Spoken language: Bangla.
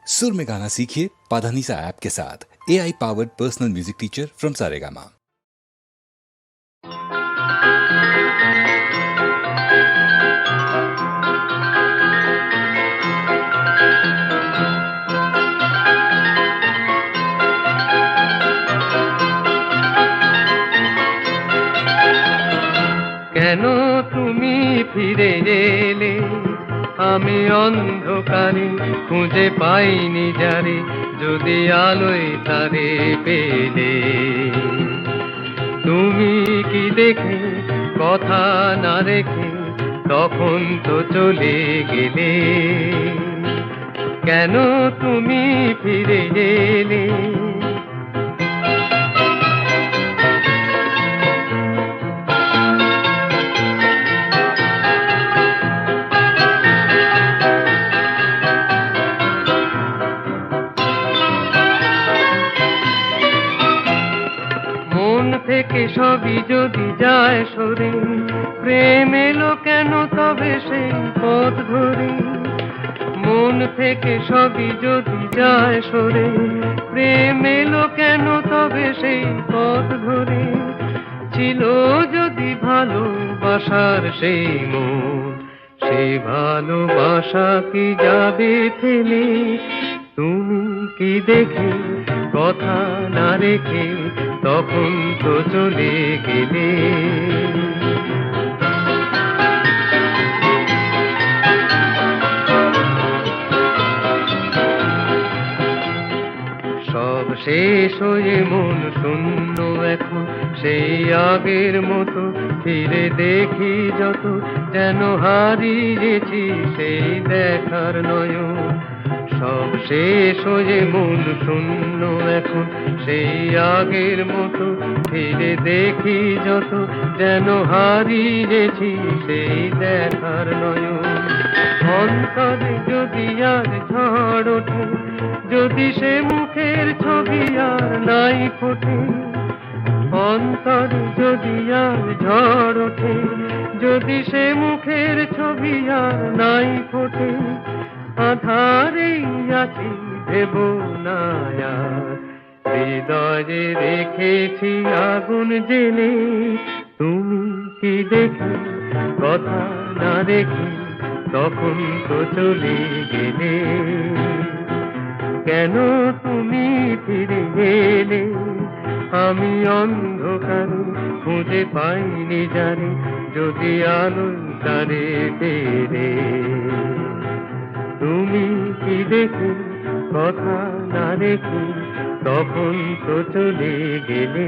सुर में गाना सीखिए पाधानीसा ऐप के साथ। AI powered personal music teacher from Saregama. কেন তুমি ফিরে এলে, আমি অন্ধকারে খুঁজে পাইনি যারে, যদি আলোয় তারে পেলে। তুমি কি দেখে কথা না রেখে তখন তো চলে গেলে। কেন তুমি ফিরে এলে। থেকে সবই যদি যায় সরে, প্রেম এলো কেন তবে সেই পথ ধরে। মন থেকে সবই যদি যায় সরে, প্রেম এলো কেন তবে সেই পথ ধরে। ছিল যদি ভালোবাসার সেই মন, সেই ভালোবাসা কি যাবে ফেলে। তুমি কি দেখে কথা না রেখে তখন তো চলে গেলে। সব শেষ হয়ে মন শূন্য এখন, সেই আগের মতো ফিরে দেখি যত, যেন হারিয়েছি সেই দেখার নয়ন। সব শেষ হয়ে মন শূন্য এখন, সেই আগের মতো ফিরে দেখি যত, যেন হারিয়েছি সেই দেখার নয়ন। অন্তরে যদি আর ঝড় ওঠে, যদি সে মুখের ছবি আর নাই ফোটে। অন্তরে যদি আর ঝড় ওঠে, যদি সে মুখের ছবি আর নাই ফোটে। আধারেই আছি ভেব না আর, হৃদয়ে রেখেছি আগুন জেলে। তুমি কি দেখে কথা না রেখে তখন তো চলে গেলে। কেন তুমি ফিরে এলে, আমি অন্ধকারে খুঁজে পাইনি যারে, যদি আলো তারে পেলে। তুমি কি দেখে কথা না রেখে তখন তো চলে গেলে।